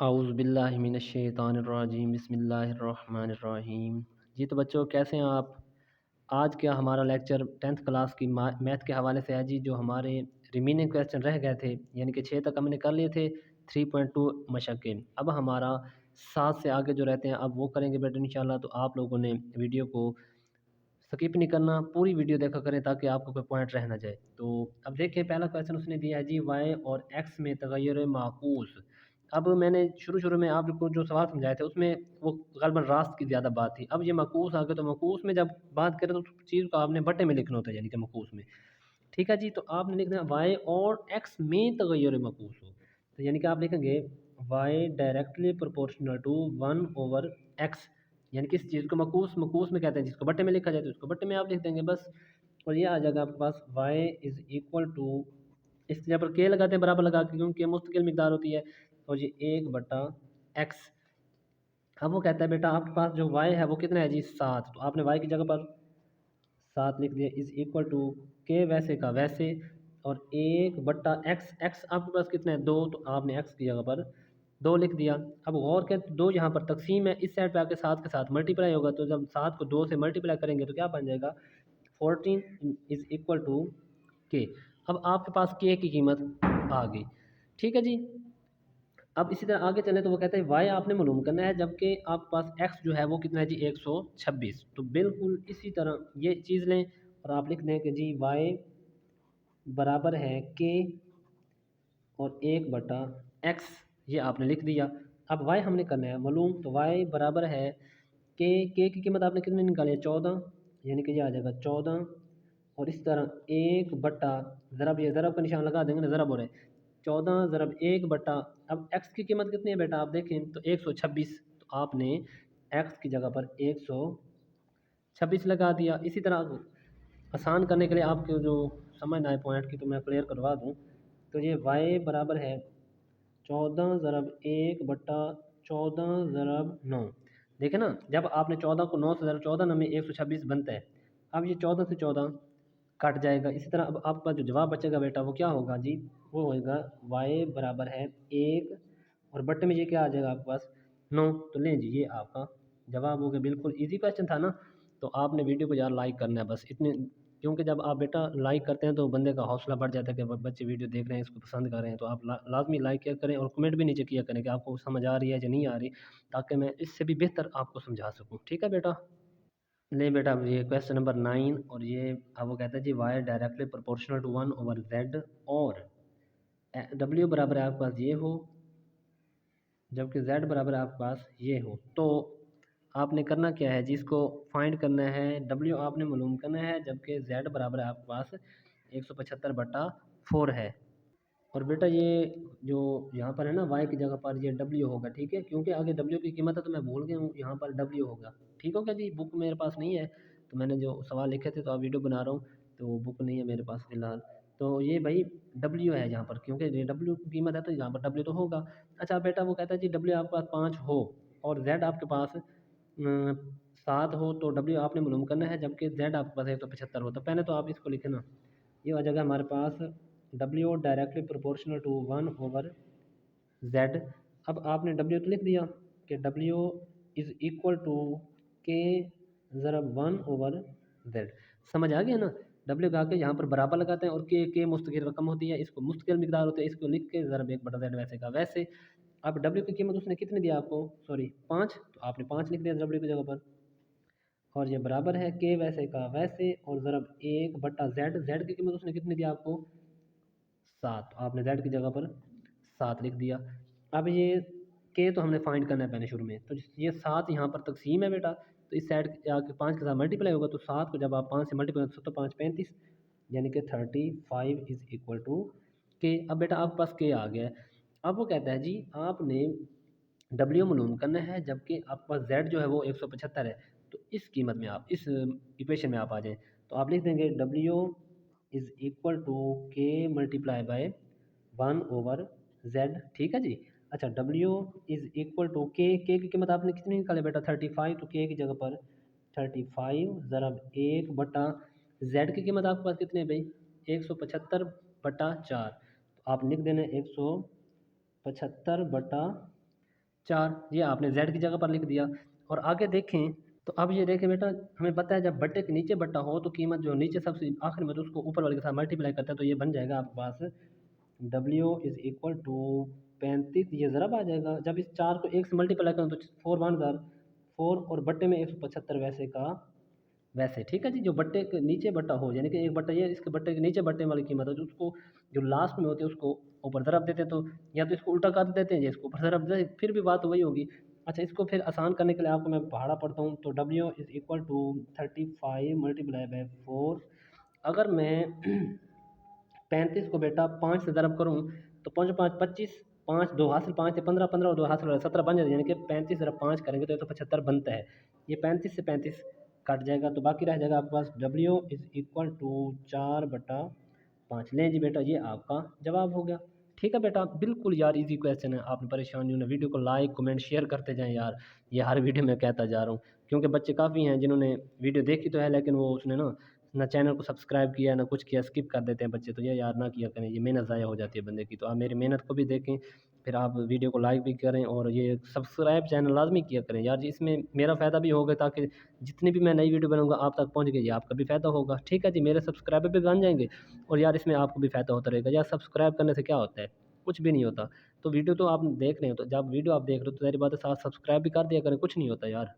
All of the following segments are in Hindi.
आऊज़ बिल्लाहि मिनश्शैतानिर्रजीम बिस्मिल्लाहिर्रहमानिर्रहीम। जी तो बच्चों कैसे हैं आप? आज का हमारा लेक्चर 10th क्लास की मैथ के हवाले से है जी। जो हमारे रिमेनिंग क्वेश्चन रह गए थे यानी कि 6 तक हमने कर लिए थे 3.2 मशक़े। अब हमारा 7 से आगे जो रहते हैं अब वो करेंगे बेटा इंशाल्लाह। तो आप लोगों ने वीडियो को स्किप नहीं करना, पूरी वीडियो देखा करें ताकि आपको कोई पॉइंट रह ना जाए। तो अब देखिए पहला क्वेश्चन उसने दिया है जी वाई और एक्स में तगय्युर माकूस। अब मैंने शुरू में आपको जो सवाल समझाए थे उसमें वो ग़ालिबन रास्त की ज़्यादा बात थी। अब ये माकूस आ गया तो माकूस में जब बात करें तो चीज़ को आपने बट्टे में लिखना होता है यानी कि माकूस में। ठीक है जी, तो आपने लिखना है वाई और एक्स में तगय्युर माकूस हो। तो यानी कि आप लिखेंगे Y directly proportional to 1/x। यानी कि इस चीज़ को मकूस मकूस में कहते हैं, जिसको बट्टे में लिखा जाए तो उसको बट्टे में आप लिख देंगे बस। और ये आ जाएगा आपके पास y इज़ इक्वल टू, इस जगह पर के लगाते हैं बराबर लगा के क्योंकि मुस्तकिल मिकदार होती है। और ये 1/x। अब वो कहता है बेटा आपके पास जो y है वो कितना है जी 7। तो आपने y की जगह पर 7 लिख दिया इज़ इक्वल टू के वैसे का वैसे और 1/x। x आपके पास कितना है 2, तो आपने x की जगह पर 2 लिख दिया। अब गौर करें 2 यहाँ पर तकसीम है, इस साइड पे आके 7 के साथ मल्टीप्लाई होगा। तो जब 7 को 2 से मल्टीप्लाई करेंगे तो क्या बन जाएगा 14 इज़ इक्वल टू के। अब आपके पास के की कीमत आ गई। ठीक है जी। अब इसी तरह आगे चलें तो वो कहते हैं वाई आपने मालूम करना है जबकि आपके पास एक्स जो है वो कितना है जी 126। तो बिल्कुल इसी तरह ये चीज़ लें और आप लिख दें कि जी वाई बराबर है के और 1/x। ये आपने लिख दिया। अब y हमने करना है मालूम, तो y बराबर है के की कीमत आपने कितनी निकाली है 14। यानी कि ये आ जाएगा 14 और इस तरह 1 बट्टा ज़रब, ये ज़रब का निशान लगा देंगे ना, ज़रब हो रहा है 14 ज़रब 1 बट्टा। अब x की कीमत कितनी है बेटा आप देखें तो 126। तो आपने x की जगह पर 126 लगा दिया। इसी तरह आसान करने के लिए आपके जो समझ ना आए पॉइंट की तो मैं क्लियर करवा दूँ। तो ये y बराबर है 14 ज़रब 1/14 ज़रब 9। देखें ना, जब आपने 14 को 9 से ज़रब 14 ना में 126 बनता है। अब ये 14 से 14 कट जाएगा। इसी तरह अब आपका जो जवाब बचेगा बेटा वो क्या होगा जी, वो होएगा y बराबर है 1 और बट्टे में ये क्या आ जाएगा आपके पास 9। तो लें जी ये आपका जवाब हो गया। बिल्कुल ईजी क्वेश्चन था ना। तो आपने वीडियो को यार लाइक करना है बस इतने, क्योंकि जब आप बेटा लाइक करते हैं तो बंदे का हौसला बढ़ जाता है कि बच्चे वीडियो देख रहे हैं, इसको पसंद कर रहे हैं। तो आप लाजमी लाइक किया करें और कमेंट भी नीचे किया करें कि आपको समझ आ रही है या नहीं आ रही, ताकि मैं इससे भी बेहतर आपको समझा सकूँ। ठीक है बेटा। नहीं बेटा, अब ये क्वेश्चन नंबर 9 और ये अब वो कहता है जी Y directly proportional to 1/z और w बराबर है आपके पास ये हो जबकि z बराबर आपके पास ये हो। तो आपने करना क्या है जी, इसको फाइंड करना है। w आपने मालूम करना है जबकि z बराबर आपके पास 175/4 है। और बेटा ये जो यहाँ पर है ना y की जगह पर ये w होगा। ठीक है, क्योंकि आगे w की कीमत है तो मैं भूल गया हूँ, यहाँ पर w होगा। ठीक हो गया जी। बुक मेरे पास नहीं है तो मैंने जो सवाल लिखे थे तो अब वीडियो बना रहा हूँ तो बुक नहीं है मेरे पास फ़िलहाल। तो ये भाई w है यहाँ पर, क्योंकि ये w की कीमत है तो यहाँ पर w तो होगा। अच्छा बेटा वो कहता है जी w आपके पास 5 हो और z आपके पास 7 हो तो w आपने मालूम करना है जबकि z आपके पास 175 हो। तो पहले तो आप इसको लिखे ना, ये आ जाएगा हमारे पास w directly proportional to 1/z। अब आपने w तो लिख दिया कि w इज़ इक्वल टू के ज़रब 1/z। समझ आ गया ना। w का के यहाँ पर बराबर लगाते हैं और के मुस्तकिल रकम होती है, इसको मुस्तकिल मिकदार होते है, इसको लिख के ज़रब 1/z वैसे का वैसे। अब w की कीमत उसने कितनी दिया आपको, सॉरी 5, तो आपने 5 लिख दिया w की जगह पर। और ये बराबर है के वैसे का वैसे और ज़रब 1/z। z की कीमत उसने कितनी दी आपको 7, तो आपने z की जगह पर 7 लिख दिया। अब ये के तो हमने फाइंड करना है पहले शुरू में, तो ये 7 यहाँ पर तकसीम है बेटा, तो इस साइड आके 5 के साथ मल्टीप्लाई होगा। तो 7 को जब आप 5 से मल्टीप्लाई करें तो 5 35 यानी कि 35 इज़ इक्वल टू के। अब बेटा आपके पास के आ गया है। अब वो कहता है जी आपने w मालूम करना है जबकि आपके पास z जो है वो 175 है। तो इस कीमत में आप इस इक्वेशन में आप आ जाएं तो आप लिख देंगे w इज़ इक्वल टू के मल्टीप्लाई बाय 1/z। ठीक है जी। अच्छा w इज़ इक्वल टू के की कीमत आपने कितनी निकाली बेटा 35, तो के की जगह पर 35 ज़रब 1/z की कीमत आपके पास कितनी है भाई 175/4। तो आप लिख देना 175/4 4, ये आपने z की जगह पर लिख दिया। और आगे देखें तो अब ये देखें बेटा, हमें पता है जब बट्टे के नीचे बट्टा हो तो कीमत जो नीचे सबसे आखिर में तो उसको ऊपर वाले के साथ मल्टीप्लाई करता है, तो ये बन जाएगा आपके पास W इज़ इक्वल टू 35, ये ज़रब आ जाएगा। जब इस 4 को 1 से मल्टीप्लाई करें तो 4 1 ज़र 4 और बट्टे में 175 वैसे का वैसे। ठीक है जी, जो बट्टे के नीचे बट्टा हो यानी कि एक बट्टा ये इसके बट्टे के नीचे बट्टे वाली कीमत है तो उसको जो लास्ट में होती है उसको ऊपर ज़रब देते हैं, तो या तो इसको उल्टा कर देते हैं या इसको ऊपर ज़रब दे, फिर भी बात वही होगी। अच्छा, इसको फिर आसान करने के लिए आपको मैं पहाड़ा पढ़ता हूँ, तो W is equal to 35 multiply by 4। अगर मैं 35 को बेटा 5 से ज़रब करूँ तो 5 5 25, 5 2 हासिल 5 से 15, 15 और 2 हासिल 17 बन जाएगा, यानी कि 35 ज़रब 5 करेंगे तो 175 बनता है। ये 35 से 35 कट जाएगा तो बाकी रह जाएगा आपके पास W इज़ इक्वल टू 4/5। लें जी बेटा, ये आपका जवाब हो गया। ठीक है बेटा, बिल्कुल यार इजी क्वेश्चन है, आपने परेशान नहीं होना। वीडियो को लाइक कमेंट शेयर करते जाएं यार, ये हर वीडियो में कहता जा रहा हूँ, क्योंकि बच्चे काफ़ी हैं जिन्होंने वीडियो देखी तो है लेकिन वो उसने ना चैनल को सब्सक्राइब किया ना कुछ किया, स्किप कर देते हैं बच्चे, तो ये यार ना किया करें, ये मेहनत ज़ाया हो जाती है बंदे की। तो आप मेरी मेहनत को भी देखें, फिर आप वीडियो को लाइक भी करें और ये सब्सक्राइब चैनल लाजमी किया करें यार जी, इसमें मेरा फ़ायदा भी होगा ताकि जितनी भी मैं नई वीडियो बनाऊंगा आप तक पहुंच गई, आपका भी फ़ायदा होगा। ठीक है जी, मेरे सब्सक्राइबर भी बन जाएंगे और यार इसमें आपको भी फ़ायदा होता रहेगा। यार सब्सक्राइब करने से क्या होता है, कुछ भी नहीं होता। तो वीडियो तो आप देख रहे हो, तो जब वीडियो आप देख रहे हो तो सारी बात है साथ सब्सक्राइब भी कर दिया करें, कुछ नहीं होता यार।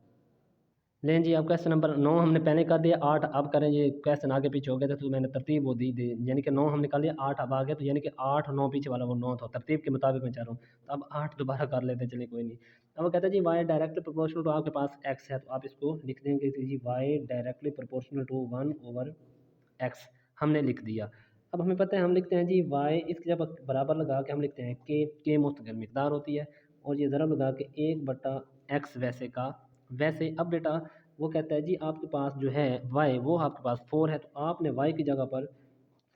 लें जी, अब क्वेश्चन नंबर 9 हमने पहले कर दिया, 8 अब करें। ये क्वेश्चन आगे पीछे हो गया था तो मैंने तरतीब वो दी यानी कि 9 हमने कर लिया, 8 अब आ गया, तो यानी कि 8 9 पीछे वाला वो 9 था, तरतीब के मुताबिक मैं चाह रहा हूँ। तो अब 8 दोबारा कर लेते हैं, चलिए कोई नहीं। अब वो कहता है जी y डायरेक्टली प्रोपोर्शनल टू, आपके पास x है तो आप इसको लिख देंगे कि जी y directly proportional to 1/x हमने लिख दिया। अब हमें पता है हम लिखते हैं जी y, इसकी जब बराबर लगा के हम लिखते हैं k मुस्तकिल मिकदार होती है और ये ज़रब लगा के 1/x वैसे का वैसे। अब बेटा वो कहता है जी आपके पास जो है y वो आपके पास 4 है, तो आपने y की जगह पर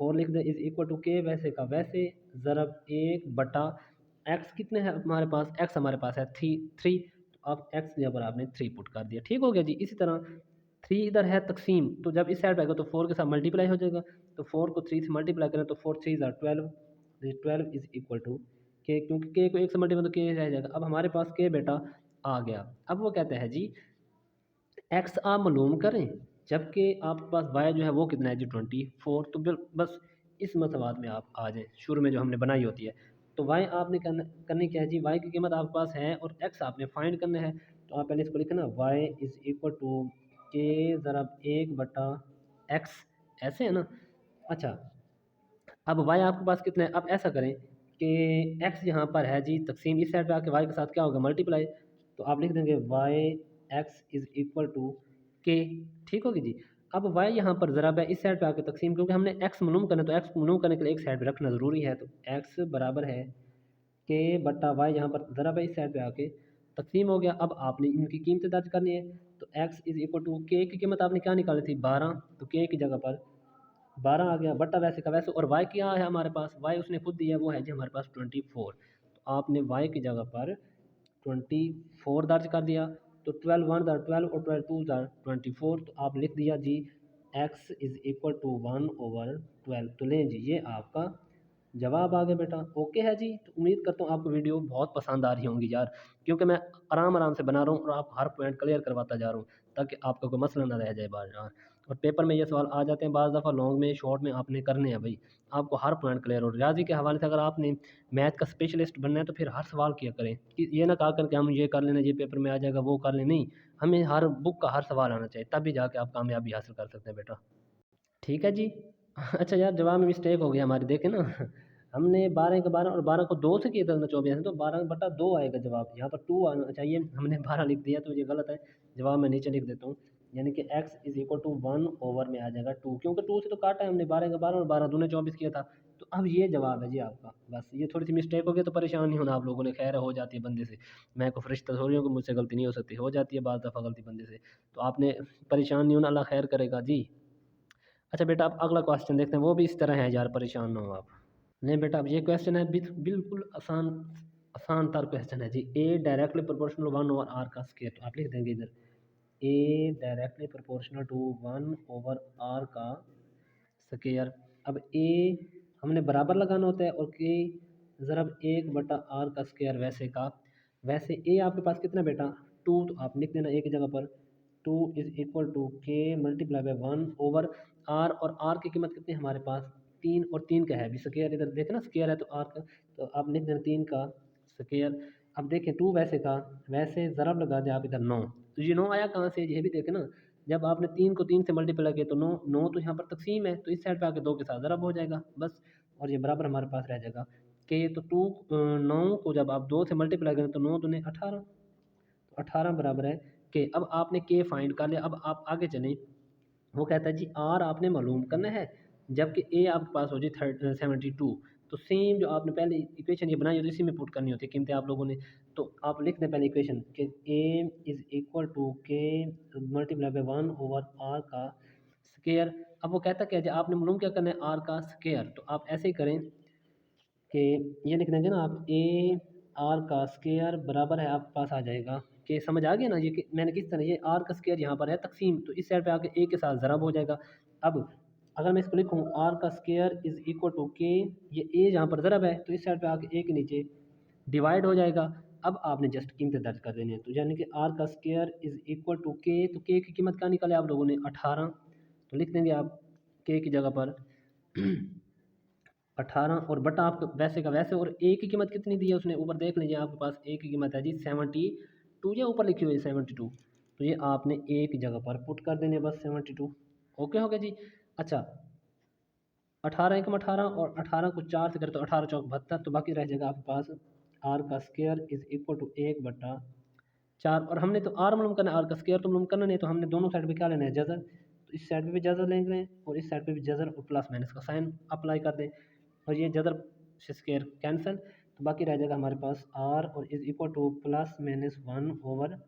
4 लिख दें इज़ इक्वल टू k वैसे का वैसे ज़रब 1/x कितने हैं हमारे पास, x हमारे पास है 3, तो आप x की जगह पर आपने 3 पुट कर दिया। ठीक हो गया जी। इसी तरह 3 इधर है तकसीम, तो जब इस साइड आएगा तो 4 के साथ मल्टीप्लाई हो जाएगा, तो 4 को 3 से मल्टीप्लाई करें तो 4 3 ज़ा 12, 12 इज़ इक्वल टू k, क्योंकि k को 1 से मल्टीप्लाई तो k रह जाएगा। अब हमारे पास k बेटा आ गया। अब वो कहता है जी एक्स आप मालूम करें, जबकि आपके पास वाई जो है वो कितना है जी 24, तो बस इस मसवाद में आप आ जाएँ, शुरू में जो हमने बनाई होती है। तो वाई आपने करनी क्या है जी, वाई की कीमत आपके पास है और एक्स आपने फाइंड करना है। तो आप पहले इसको लिखना वाई इज़ इक्वल टू के ज़रब 1/x, ऐसे है ना। अच्छा, अब वाई आपके पास कितना है, अब ऐसा करें कि एक्स यहाँ पर है जी तकसीम, इस साइड पे आके वाई के साथ क्या होगा मल्टीप्लाई, तो आप लिख देंगे y x is equal to k. ठीक होगी जी। अब वाई यहाँ पर ज़रा इस साइड पे आके तकसीम, क्योंकि हमने एक्स मालूम करना, तो एक्स को मालूम करने के लिए एक साइड पे रखना ज़रूरी है, तो एक्स बराबर है के बट्टा वाई, यहाँ पर ज़रा इस साइड पे आके तकसीम हो गया। अब आपने इनकी कीमतें दर्ज करनी है, तो एक्स इज़ इक्वल टू के की कीमत आपने क्या निकाली थी 12, तो के की जगह पर 12 आ गया, बट्टा वैसे का वैसे। और वाई क्या है हमारे पास, वाई उसने खुद दिया वो है जी हमारे पास 24, तो आपने वाई की जगह पर 24 दर्ज कर दिया, तो 12 1 ज़ा 12 और 12 2 ज़ा 24, तो आप लिख दिया जी x इज़ इक्वल टू 1/12। तो लें जी, ये आपका जवाब आ गया बेटा। ओके है जी, तो उम्मीद करता हूँ आपको वीडियो बहुत पसंद आ रही होंगी यार, क्योंकि मैं आराम आराम से बना रहा हूँ और आप हर पॉइंट क्लियर करवाता जा रहा हूँ ताकि आपका कोई मसला ना रह जाए बार बार। और पेपर में ये सवाल आ जाते हैं बाज़ दफ़ा, लॉन्ग में शॉर्ट में आपने करने हैं भाई, आपको हर पॉइंट क्लियर। और रियाजी के हवाले से अगर आपने मैथ का स्पेशलिस्ट बनना है तो फिर हर सवाल किया करें, कि ये ना कहा कर कि हम ये कर लेना, ये पेपर में आ जाएगा वो कर लें, नहीं, हमें हर बुक का हर सवाल आना चाहिए, तभी जाके आप कामयाबी हासिल कर सकते हैं बेटा। ठीक है जी। अच्छा यार, जवाब में मिस्टेक हो गई हमारी, देखें ना हमने 12 का 12 और 12 को 2 से किया था ना 24, तो 12/2 आएगा जवाब, यहाँ पर 2 आना चाहिए, हमने 12 लिख दिया तो ये गलत है। जवाब मैं नीचे लिख देता हूँ, यानी कि x is equal to 1 over में आ जाएगा 2, क्योंकि 2 से तो काटा है हमने 12 का 12 और 12 दूने 24 किया था। तो अब ये जवाब है जी आपका। बस ये थोड़ी सी मिस्टेक हो गई तो परेशान नहीं होना आप लोगों ने, खैर हो जाती है बंदे से, मैं को फरिश्ता थोड़ी हूँ कि मुझसे गलती नहीं हो सकती, हो जाती है बाज़ दफ़ा गलती बंदे से, तो आपने परेशान नहीं होना, अल्लाह खैर करेगा जी। अच्छा बेटा, अब अगला क्वेश्चन देखते हैं, वो भी इस तरह है यार, परेशान ना हो आप। नहीं बेटा, अब ये क्वेश्चन है बिल्कुल आसान, आसान तर क्वेश्चन है जी। ए डायरेक्टली प्रोपोर्शनल 1/r का स्क्वायर, तो आप लिख देंगे इधर ए डायरेक्टली प्रोपोर्शनल टू 1/r का स्क्वायर। अब ए हमने बराबर लगाना होता है और के ज़रब 1/r का स्क्वायर वैसे का वैसे ए आपके पास कितना बेटा 2, तो आप लिख देना ए की जगह पर 2 इज इक्वल टू के मल्टीप्लाई बाय 1 ओवर आर, और आर की कीमत कितनी है हमारे पास 3, और 3 का है अभी स्केयर, इधर देखे ना स्केयर है तो आर का, तो आप लिख देना 3 का स्केयर। अब देखें 2 वैसे का वैसे ज़रब लगा दें आप इधर 9, तो ये 9 आया कहाँ से, ये भी देखें ना, जब आपने 3 को 3 से मल्टीप्लाई किया तो 9, 9 तो यहाँ पर तकसीम है, तो इस साइड पे आके 2 के साथ ज़रब हो जाएगा बस, और ये बराबर हमारे पास रह जाएगा कि तो 9 को जब आप 2 से मल्टीप्लाई करें तो 9 दूनी 18, तो 18 बराबर है के। अब आपने के फाइंड कर लिया, अब आप आगे चलें, वो कहता है जी आर आपने मालूम करना है, जबकि ए आपके पास हो जी 72, तो सेम जो आपने पहले इक्वेशन ये बनाई होती है इसी में पुट करनी होती है कीमतें आप लोगों ने, तो आप लिख दें पहले इक्वेशन कि ए इज़ इक्वल टू के मल्टीप्लाई बाय 1 ओवर आर का स्केयर। अब वो कहता क्या है, आपने मालूम क्या करना है आर का स्केयर, तो आप ऐसे ही करें कि ये लिख देंगे ना आप ए आर का स्केयर बराबर है आपके पास आ जाएगा कि समझ आ गया ना, ये मैंने किस तरह ये आर का स्केयर यहाँ पर है तकसीम, तो इस साइड पे आके ए के साथ ज़रब हो जाएगा। अब अगर मैं इसको लिखूँ आर का स्केयर इज़ इक्वल टू के, ये ए जहाँ पर ज़रब है तो इस साइड पे आके ए के नीचे डिवाइड हो जाएगा। अब आपने जस्ट कीमतें दर्ज कर देनी है, तो यानी कि आर का स्केयर इज़ इक्वल टू के, तो के की कीमत क्या निकाले आप लोगों ने 18, तो लिख देंगे आप के की जगह पर 18 और बटा आपका वैसे का वैसे, और ए की कीमत कितनी दी है उसने ऊपर देख लीजिए, आपके पास ए की कीमत है जी 72, या ऊपर लिखी हुई है 72, तो ये आपने ए की जगह पर पुट कर देने बस 72। ओके हो गया जी। अच्छा 18 एकम 18, और 18 को 4 से करें तो 18 चौक 72, तो बाकी रह जाएगा आपके पास आर का स्केयर इज इक्वल टू 1/4, और हमने तो आर मालूम करना है, आर का स्केयर तो मालूम करना नहीं, तो हमने दोनों साइड पे क्या लेना है जजर, तो इस साइड पे भी जजर लेंगे और इस साइड पे भी जजर, और प्लस माइनस का साइन अप्लाई कर दें, और ये जदर स्केयर कैंसिल, तो बाकी रह जाएगा हमारे पास आर और is equal two plus minus 1 over,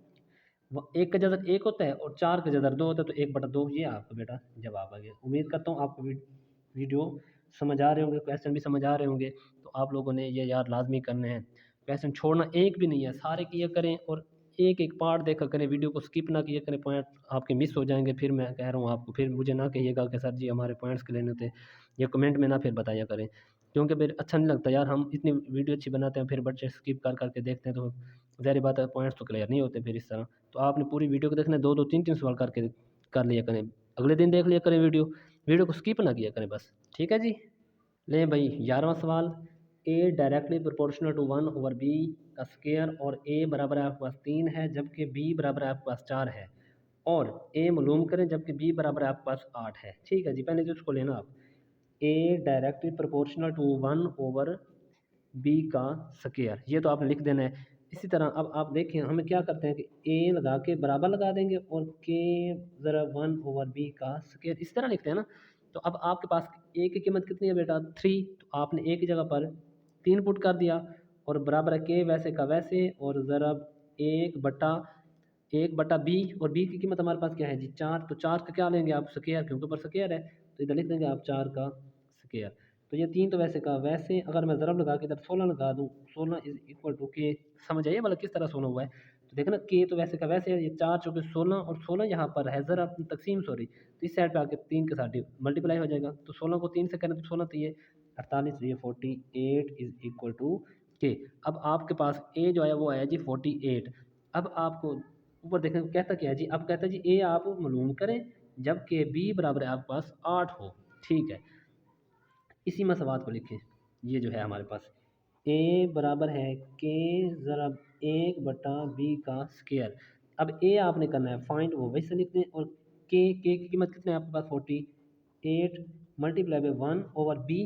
एक का जदर एक होता है और 4 का जदर 2 होता है, तो 1/2, ये आपका बेटा जवाब आ गया। उम्मीद करता हूँ आपको वीडियो समझ आ रहे होंगे, क्वेश्चन भी समझ आ रहे होंगे, तो आप लोगों ने ये याद लाजमी करने हैं, क्वेश्चन छोड़ना एक भी नहीं है, सारे किया करें और एक एक पार्ट देखा करें, वीडियो को स्किप ना किया करें, पॉइंट आपके मिस हो जाएंगे, फिर मैं कह रहा हूँ आपको, फिर मुझे ना कहिएगा कि सर जी हमारे पॉइंट्स के लेने थे, या कमेंट में ना फिर बताया करें, क्योंकि फिर अच्छा नहीं लगता यार, हम इतनी वीडियो अच्छी बनाते हैं फिर बच्चे स्किप कर करके देखते हैं, तो ज़ाहिर बात है पॉइंट्स तो क्लियर नहीं होते फिर इस तरह, तो आपने पूरी वीडियो को देखना है, 2-2 3-3 सवाल करके कर लिया करें, अगले दिन देख लिया करें वीडियो, वीडियो को स्किप ना किया करें बस, ठीक है जी। लें भाई 11वां सवाल, A directly proportional to 1 over B का स्केयर, और ए बराबर है आपके पास 3 है जबकि बी बराबर है आपके पास 4 है, और ए मालूम करें जबकि बी बराबर है आपके पास 8 है। ठीक है जी, पहले तो उसको लेना आप, A directly proportional to 1 over B का स्केयर, ये तो आपने लिख देना है। इसी तरह अब आप देखें हमें क्या करते हैं कि ए लगा के बराबर लगा देंगे और के ज़रा 1 ओवर बी का स्केयर इस तरह लिखते हैं ना, तो अब आपके पास ए की कीमत कितनी है बेटा 3, तो आपने ए की जगह पर 3 पुट कर दिया, और बराबर है के वैसे का वैसे, और ज़रा 1/1 बटा बी, और बी की कीमत हमारे पास क्या है जी 4, तो 4 का क्या लेंगे आप स्केयर, क्योंकि ऊपर स्केयर है, तो इधर लिख देंगे आप 4 का स्केयर। तो ये 3 तो वैसे का वैसे, अगर मैं ज़रब लगा के इधर 16 लगा दूँ, 16 इज इक्वल टू के, समझ आइए मतलब किस तरह 16 हुआ है, तो देखना के तो वैसे का वैसे है, ये 4 चौके 16, और 16 यहाँ पर है ज़रा तकसीम सॉरी, तो इस साइड पे आके 3 के साथ मल्टीप्लाई हो जाएगा, तो 16 को 3 से करें तो 16, तो ये 48, तो ये 48 इज इक्वल टू के। अब आपके पास ए जो है वो आया जी 48, अब आपको ऊपर देखने को कहता क्या है जी, अब कहता है जी ए आप मालूम करें जबकि बी बराबर है आपके पास 8 हो। ठीक है, इसी मसवाद को लिखें, ये जो है हमारे पास ए बराबर है के ज़रा 1/बी का स्केयर। अब ए आपने करना है फाइंड, वो वैसे लिख दें, और के की कीमत कितने है आपके पास 48 मल्टीप्लाई बाई 1 ओवर बी,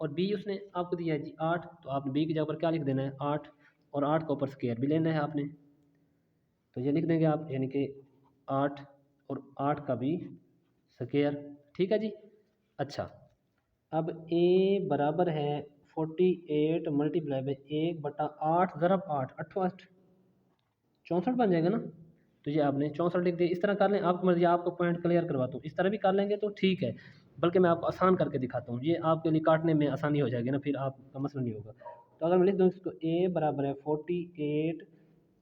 और बी उसने आपको दिया है जी 8, तो आपने बी की जगह पर क्या लिख देना है 8, और 8 का ऊपर स्केयर भी लेना है आपने, तो ये लिख देंगे आप, यानी कि 8 और 8 का भी स्केयर। ठीक है जी। अच्छा अब ए बराबर है 48 मल्टीप्लाई बाई 1/8 ज़रब 8, 8 8 64 बन जाएगा ना, तो ये आपने 64 लिख दिया। इस तरह कर लें, आपको मर्जी, आपको पॉइंट क्लियर करवाता हूँ, इस तरह भी कर लेंगे तो ठीक है, बल्कि मैं आपको आसान करके दिखाता हूँ, ये आपके लिए काटने में आसानी हो जाएगी ना, फिर आपका मसला नहीं होगा। तो अगर मैं लिख दूँ इसको, ए बराबर है 48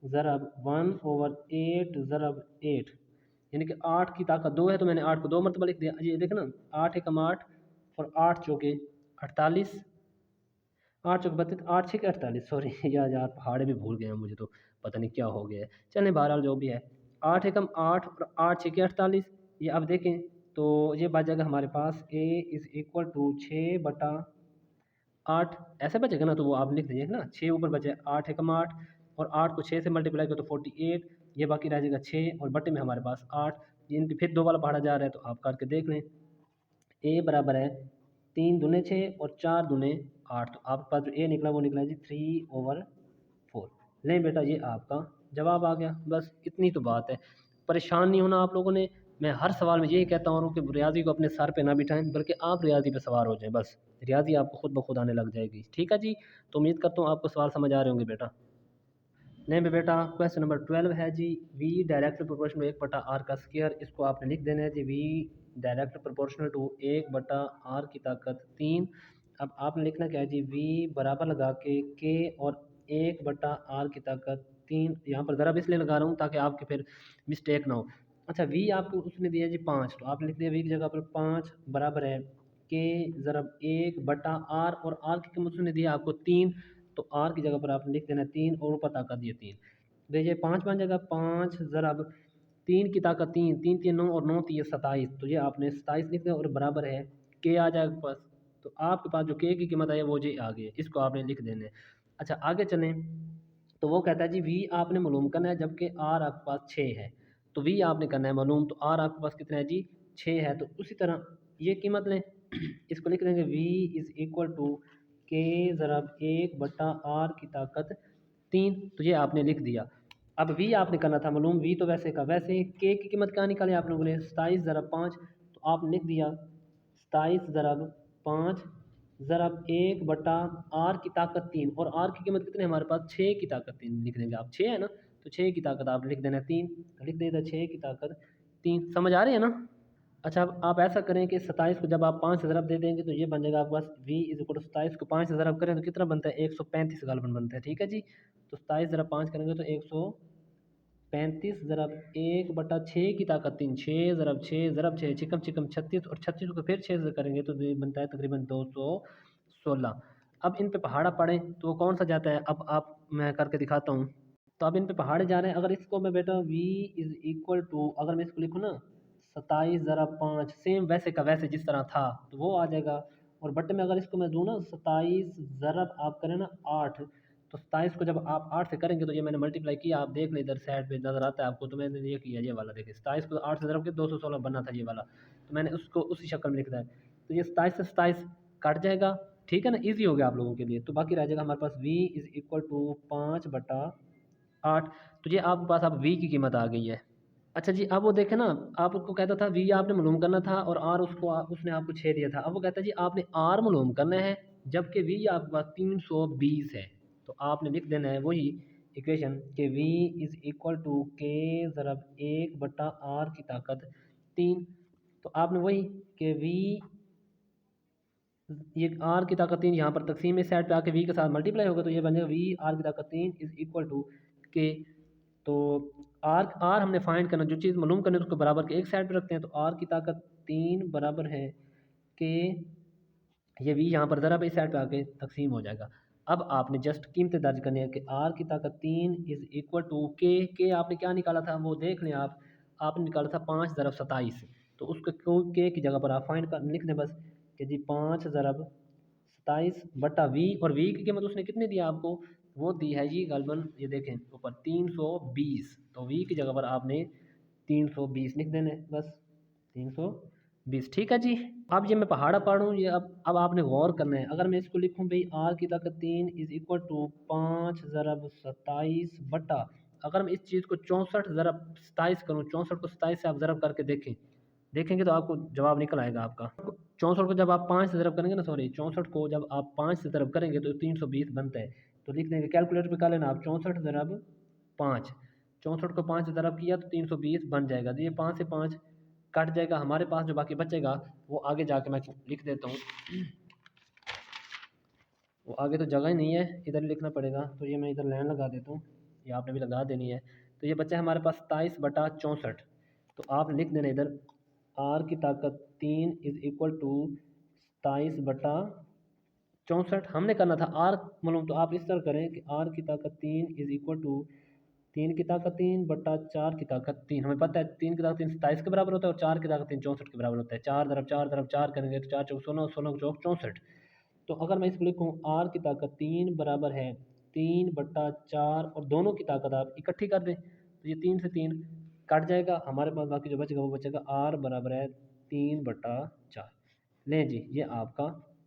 ज़रब 1 ओवर 8 ज़रब 8, यानी कि 8 की ताकत 2 है, तो मैंने 8 को 2 मरतबा लिख दिया। ये देखें ना, 8 एकम 8 और 8 चौके 48, 8 चौक 32, 8 छः 48, सॉरी यार यार पहाड़े भी भूल गए हैं, मुझे तो पता नहीं क्या हो गया है। चलें बहरहाल जो भी है, 8 एकम 8 और 8 छः 48, ये अब देखें तो ये बच जाएगा हमारे पास a इज़ इक्वल टू 6/8, ऐसे बचेगा ना, तो वो आप लिख दीजिए ना, 6 ऊपर बचे 8 एकम 8 और 8 को 6 से मल्टीप्लाई करो तो 48, ये बाकी रह जाएगा 6 और बटे में हमारे पास 8, ये इनके फिर दो वाला पहाड़ा जा रहा है, तो आप करके देख लें। ए बराबर है 3 दूने 6 और 4 दूने 8, तो आपके पास जो ए निकला वो निकला जी 3/4। लें बेटा ये आपका जवाब आ गया, बस इतनी तो बात है, परेशान नहीं होना आप लोगों ने। मैं हर सवाल में यही कहता हूँ कि रियाजी को अपने सर पे ना बिठाएं, बल्कि आप रियाजी पे सवार हो जाएं, बस रियाजी आपको खुद ब खुद आने लग जाएगी। ठीक है जी, तो उम्मीद करता हूँ आपको सवाल समझ आ रहे होंगे बेटा। नहीं बे बेटा, क्वेश्चन नंबर 12 है जी, v direct proportional to 1/r का स्क्वायर, इसको आपने लिख देना है जी, v direct proportional to 1/r की ताकत 3। अब आपने लिखना क्या है जी, v बराबर लगा के k और 1/r की ताकत 3, यहाँ पर ज़रा इसलिए लगा रहा हूँ ताकि आपके फिर मिस्टेक ना हो। अच्छा, v आपको उसने दिया जी 5, तो आपने लिख दिया v की जगह पर 5 बराबर है k ज़रब 1/r, और r की कीमत उसने दिया आपको 3, तो आर की जगह पर आपने लिख देना 3 और ऊपर ताकत दिए 3, देखिए 5 बन जाएगा 5 ज़रब 3 की ताकत 3, 3 3 9 और 9 3 27, तो ये आपने 27 लिख दिया और बराबर है के आ जाएगा पास, तो आपके पास जो के की कीमत आई है वो जी आ गई है, इसको आपने लिख देना है। अच्छा आगे चलें, तो वो कहता है जी वी आपने मालूम करना है, जबकि आर आपके पास 6 है, तो वी आपने करना है मालूम, तो आर आपके पास कितना है जी 6 है, तो उसी तरह ये कीमत लें, इसको लिख देंगे वी इज़ इक्वल टू के ज़रब 1/r की ताकत 3, तो ये आपने लिख दिया। अब वी आपने करना था मालूम, वी तो वैसे का वैसे, के की कीमत क्या निकाली आप लोगों ने, 27 ज़रब 5, तो आपने लिख दिया 27 ज़रब 5 ज़रब 1/r की ताकत 3, और r की कीमत कितनी है हमारे पास, 6 की ताकत 3 लिख देंगे आप, 6 है ना, तो 6 की ताकत आप लिख देना 3, तो लिख देगा 6 की ताकत 3, समझ आ रही है ना। अच्छा अब आप ऐसा करें कि 27 को जब आप 5 से ज़रब दे देंगे तो ये बन जाएगा आपके पास v इज इक्वल टू 27 को 5 से ज़रब करें तो कितना बनता है, 135 गालबन बनता है। ठीक है जी, तो 27 ज़रब 5 करेंगे तो 135 ज़रब 1/6 की ताकत 3, 6 ज़रब 6 ज़रब 6 चिकम चिकम 36, और 36 को फिर 6 से करेंगे तो ये बनता है तकरीबन 216। अब इन पे पहाड़ा पड़े तो वो कौन सा जाता है, अब आप मैं करके दिखाता हूँ। तो अब इन पे पहाड़े जा रहे हैं, अगर इसको मैं बेटा v इज़ इक्वल टू, अगर मैं इसको लिखूँ ना 27 ज़रब 5, सेम वैसे का वैसे जिस तरह था तो वो आ जाएगा, और बटे में अगर इसको मैं दूँ ना 27 ज़रब आप करें ना 8, तो 27 को जब आप 8 से करेंगे तो ये मैंने मल्टीप्लाई किया, आप देख लें इधर साइड पे नज़र आता है आपको, तो मैंने ये किया ये वाला, देखिए 27 को 8 से ज़रब के 216 बनना था ये वाला, तो मैंने उसको उसी शक्ल में लिखा है, तो ये 27 से 27 कट जाएगा। ठीक है ना, ईजी हो गया आप लोगों के लिए, तो बाकी रह जाएगा हमारे पास v इज़ इक्वल टू 5/8, तो ये आपके पास अब v की कीमत आ गई है। अच्छा जी, अब वो देखें ना, आप उसको कहता था v आपने मालूम करना था और r उसको उसने आपको 6 दिया था, अब वो कहता है जी आपने r मालूम करना है, जबकि v आपके पास 320 है, तो आपने लिख देना है वही इक्वेशन कि v इज़ इक्वल टू के ज़रब 1/r की ताकत 3, तो आपने वही कि v ये r की ताकत 3 यहाँ पर तकसीम इस साइड पे आके v के साथ मल्टीप्लाई होगा, तो ये बनेगा v r की ताकत 3 इज़ इक्वल टू के, तो आर हमने फाइंड करना, जो चीज़ मालूम करनी है उसको बराबर के एक साइड पे रखते हैं, तो आर की ताकत 3 बराबर है के, ये वी यहाँ पर ज़रा इस साइड पे आके तकसीम हो जाएगा। अब आपने जस्ट कीमतें दर्ज करनी है कि आर की ताकत 3 इज़ इक्वल टू के आपने क्या निकाला था वो देख लें आप, आपने निकाला था 5 ज़रब 27, तो उसको के की जगह पर आप फाइंड कर लिख दें बस कि जी 5 ज़रब 27 बटा वी, और वी की कीमत उसने कितनी दी आपको, वो दी है जी गालबन, ये देखें ऊपर 320, तो वी की जगह पर आपने 320 लिख देने बस, 320। ठीक है जी, अब ये मैं पहाड़ा पढ़ूँ, ये अब आपने गौर करना है, अगर मैं इसको लिखूँ भाई आर की ताकत 3 इज़ इक्वल टू 5 ज़रब 27 बटा, अगर मैं इस चीज़ को 64 ज़रब 27 करूँ, 64 को 27 से आप ज़रब करके देखेंगे तो आपको जवाब निकल आएगा आपका। 64 को जब आप 5 से ज़रब करेंगे ना, सॉरी 64 को जब आप 5 से ज़रब करेंगे तो 320 बनता है, तो लिख देंगे कैलकुलेटर पे कर लेना आप 64 ज़रब 5, 64 को 5 से ज़रब किया तो 320 बन जाएगा, तो ये 5 से 5 कट जाएगा, हमारे पास जो बाकी बचेगा वो आगे जाके मैं लिख देता हूँ, वो आगे तो जगह ही नहीं है, इधर लिखना पड़ेगा, तो ये मैं इधर लाइन लगा देता हूँ, ये आपने भी लगा देनी है, तो ये बच्चा है हमारे पास 27/64, तो आप लिख देना इधर आर की ताकत 3 इज़ इक्वल टू 27/64, 64 हमने करना था आर मालूम, तो आप इस तरह करें कि आर की ताकत 3 इज इक्वल टू 3 की ताकत 3 बटा 4 की ताकत 3। हमें पता है 3 की ताकत 3 27 के बराबर होता है और 4 की ताकत 3 64 के बराबर होता है। 4 करेंगे तो 4 चौक 16, 16 चौक 64। तो अगर मैं इसको लिखूँ आर की ताकत 3 बराबर है 3 बटा 4 और दोनों की ताकत आप इकट्ठी कर दें तो ये 3 से 3 कट जाएगा, हमारे पास बाकी जो बचेगा वो बचेगा आर बराबर है 3/4। लें जी, ये आपका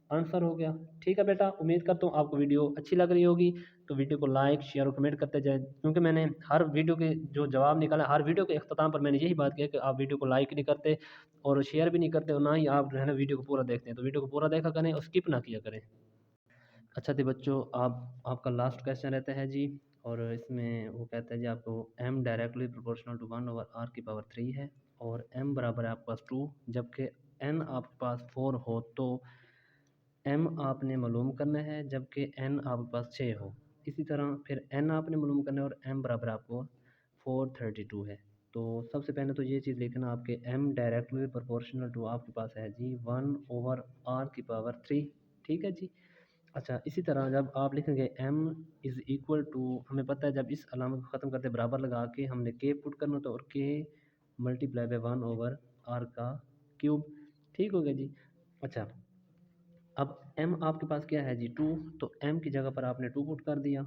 आंसर हो गया। ठीक है बेटा, उम्मीद करता हूँ आपको वीडियो अच्छी लग रही होगी। तो वीडियो को लाइक शेयर और कमेंट करते जाएं, क्योंकि मैंने हर वीडियो के जो जवाब निकाला, हर वीडियो के अख्ताम पर मैंने यही बात किया कि आप वीडियो को लाइक नहीं करते और शेयर भी नहीं करते और ना ही आप जो है ना वीडियो को पूरा देखते हैं। तो वीडियो को पूरा देखा करें और स्किप ना किया करें। अच्छा जी बच्चों, आपका लास्ट क्वेश्चन रहता है जी, और इसमें वो कहता है जी आपको m directly proportional to 1/r⁻³ है और m बराबर है आपके पास 2, जबकि n आपके पास 4 हो तो m आपने मालूम करना है, जबकि n आपके पास 6 हो। इसी तरह फिर n आपने मालूम करना है और m बराबर आपको 432 है। तो सबसे पहले तो ये चीज़ लिखना, आपके m डायरेक्टली प्रोपोर्शनल टू आपके पास है जी 1/r⁻3। ठीक है जी। अच्छा, इसी तरह जब आप लिखेंगे m इज़ इक्वल टू, हमें पता है जब इस अलामत को ख़त्म करते बराबर लगा के हमने k पुट करना होता है और k मल्टीप्लाई बाय 1/r⁻³ ठीक हो गया जी। अच्छा, अब m आपके पास क्या है जी 2, तो m की जगह पर आपने 2 पुट कर दिया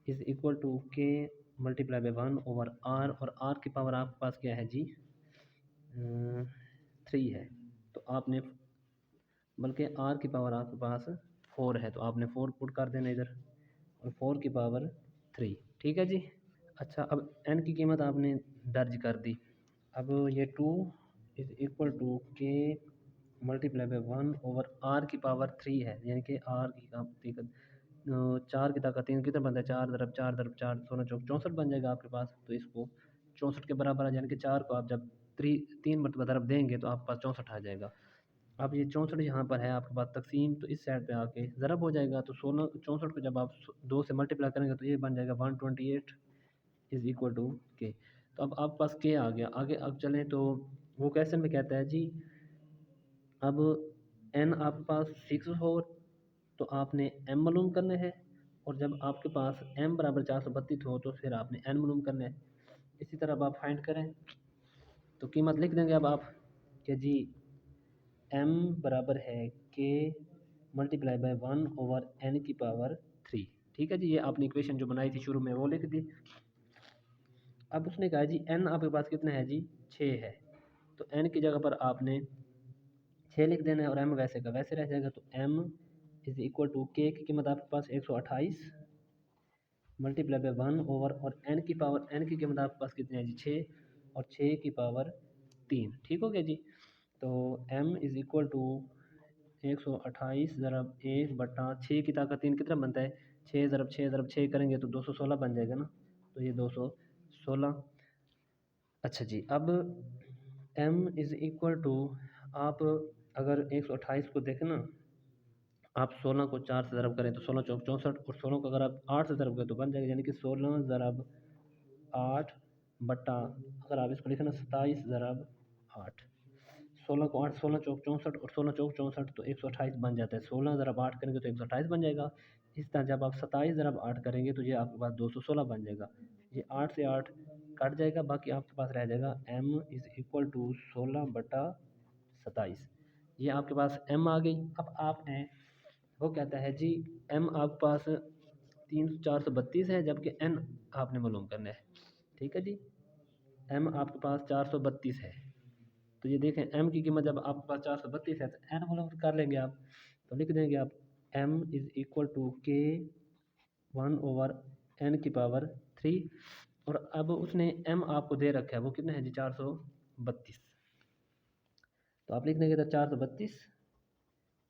is equal to k multiply by 1/r और r की पावर आपके पास क्या है जी 3 है। तो आपने, बल्कि r की पावर आपके पास 4 है तो आपने 4 पुट कर देना इधर और 4 की पावर 3। ठीक है जी। अच्छा, अब n की कीमत आपने दर्ज कर दी। अब ये 2 is equal to k multiply by 1/r की पावर 3 है, यानी कि r की ताकत 4 की ताकत 3 कितना बनता है, 4 × 4 × 4 16 चौक 64 बन जाएगा आपके पास। तो इसको 64 के बराबर आ, यानी कि 4 को आप जब 3 मरतबा तरफ देंगे तो आपके पास 64 आ जाएगा। अब ये 64 यहाँ पर है आपके पास तकसीम, तो इस साइड पे आके ज़रब हो जाएगा। तो 16 64 को जब आप 2 से मल्टीप्लाई करेंगे तो ये बन जाएगा 128 इज़ इक्वल टू के। तो अब आपके पास के आ गया। आगे अब चलें तो वो क्वेश्चन में कहता है जी, अब n आपके पास 6 हो तो आपने m मालूम करना है, और जब आपके पास m बराबर 432 हो तो फिर आपने n मालूम करना है। इसी तरह अब आप फाइंड करें तो कीमत लिख देंगे अब आप कि जी m बराबर है k मल्टीप्लाई बाय 1/n⁻3। ठीक है जी, ये आपने इक्वेशन जो बनाई थी शुरू में वो लिख दी। अब उसने कहा जी n आपके पास कितना है जी 6 है, तो n की जगह पर आपने 6 लिख देना है और m वैसे का वैसे रह जाएगा। तो m is equal to k की कीमत आपके पास 128 मल्टीप्लाई बाय 1 और n की कीमत आपके पास कितनी है जी 6 और 6 की पावर 3। ठीक हो गया जी। तो m इज़ इक्वल टू 128 ज़रब 1/6 की ताकत 3 कितना बनता है, 6 × 6 करेंगे तो 216 बन जाएगा ना, तो ये 216। अच्छा जी, अब m इज़ इक्वल टू, आप अगर 128 को देखें ना, आप 16 को 4 से ज़रब करें तो 16 चौक 64 और 16 को अगर आप 8 से ज़रब करें तो बन जाएगा, यानी कि 16 ज़रब 8 बटा, अगर आप इसको लिखें ना 27 ज़रब 8, 16 को 8 16 चौक 64 और 16 चौक 64 तो 128 बन जाता है। 16 ज़रब 8 करेंगे तो 128 बन जाएगा। इस तरह जब आप 27 ज़रब 8 करेंगे तो ये आपके पास 216 बन जाएगा। ये 8 से 8 कट जाएगा, बाकी आपके पास रह जाएगा m इज़ इक्वल टू 16/27। ये आपके पास m आ गई। अब आपने, वो कहता है जी m आपके पास 432 है, जबकि n आपने मालूम करना है। ठीक है जी, m आपके पास 432 है। तो ये देखें m की कीमत जब आपके पास 432 है तो n मालूम कर लेंगे आप, तो लिख देंगे आप m is equal to k 1/n⁻3। और अब उसने m आपको दे रखा है वो कितना है जी 432, तो आप लिख देंगे तो 432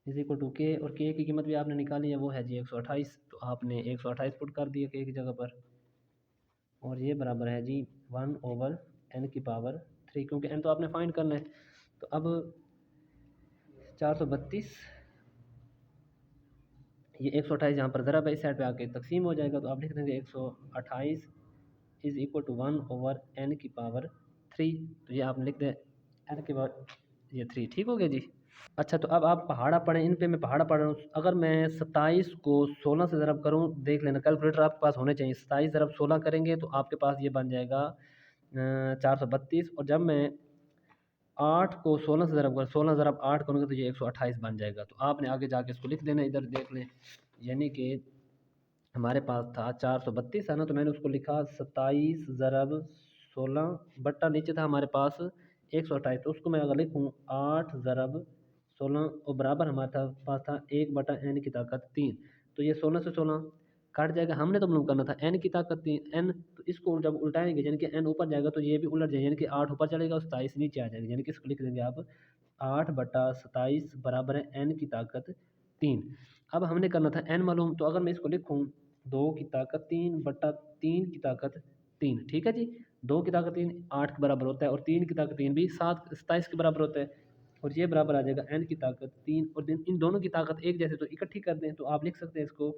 इज इक्वल टू के, और के की कीमत भी आपने निकाली है वो है जी 128, तो आपने 128 पुट कर दिया के की जगह पर, और ये बराबर है जी 1/n⁻3, क्योंकि n तो आपने फाइंड करना है। तो अब 432, ये 128 यहाँ पर ज़रा इस साइड पे आके तकसीम हो जाएगा, तो आप लिख देंगे 128 इज़ इक्वल टू 1/n⁻3। तो ये आपने लिख दें n की पावर ये 3। ठीक हो गया जी। अच्छा, तो अब आप पहाड़ा पढ़ें, इन पे मैं पहाड़ा पढ़ रहा हूँ। अगर मैं 27 को 16 से ज़रब करूँ, देख लेना, कैलकुलेटर आपके पास होने चाहिए। 27 ज़रब 16 करेंगे तो आपके पास ये बन जाएगा 432। और जब मैं 8 को 16 से ज़रब कर 16 ज़रब 8 करूँगा तो ये 128 बन जाएगा। तो आपने आगे जाके इसको लिख देना, इधर देख लें। यानी कि हमारे पास था 432 है ना, तो मैंने उसको लिखा 27 ज़रब 16 बट्टा नीचे था हमारे पास 128। तो उसको मैं अगर लिखूँ 8 ज़रब 16 और बराबर हमारे पास था 1 बटा n की ताकत 3। तो ये 16 से 16 कट जाएगा। हमने तो मालूम करना था n की ताकत 3 n, तो इसको जब उल्टाएंगे यानी कि n ऊपर जाएगा तो ये भी उलट जाएगा, यानी कि 8 ऊपर चलेगा और 27 नीचे आ जाएगा। यानी कि इसको लिख देंगे आप 8 बटा 27 बराबर है n की ताकत 3। अब हमने करना था n मालूम, तो अगर मैं इसको लिखूँ 2 की ताकत 3 बटा 3 की ताकत 3, ठीक है जी। 2 की ताकत 3 8 के बराबर होता है और 3 की ताकत 3 भी 27 के बराबर होता है। और ये बराबर आ जाएगा n की ताकत 3 और इन दोनों की ताकत एक जैसे, तो इकट्ठी कर दें तो आप लिख सकते हैं इसको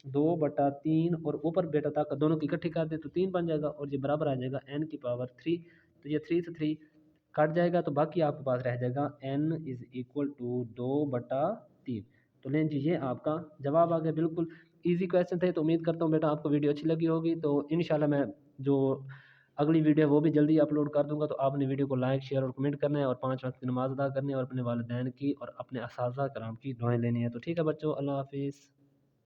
2 बटा 3 और ऊपर बेटा ताकत दोनों की इकट्ठी कर दें तो 3 बन जाएगा और ये बराबर आ जाएगा n की पावर 3। तो ये 3 से 3 कट जाएगा तो बाकी आपके पास रह जाएगा n इज़ इक्वल टू 2/3। तो लें जी, ये आपका जवाब आ गया। बिल्कुल इजी क्वेश्चन थे। तो उम्मीद करता हूँ बेटा आपको वीडियो अच्छी लगी होगी। तो इंशाल्लाह मैं जो अगली वीडियो है वो भी जल्दी अपलोड कर दूंगा। तो आपने वीडियो को लाइक शेयर और कमेंट करना है और 5 वक्त की नमाज़ अदा करनी है और अपने वालिदैन की और अपने असातिज़ा कराम की दुआएं लेनी है। तो ठीक है बच्चों, अल्लाह हाफिज़।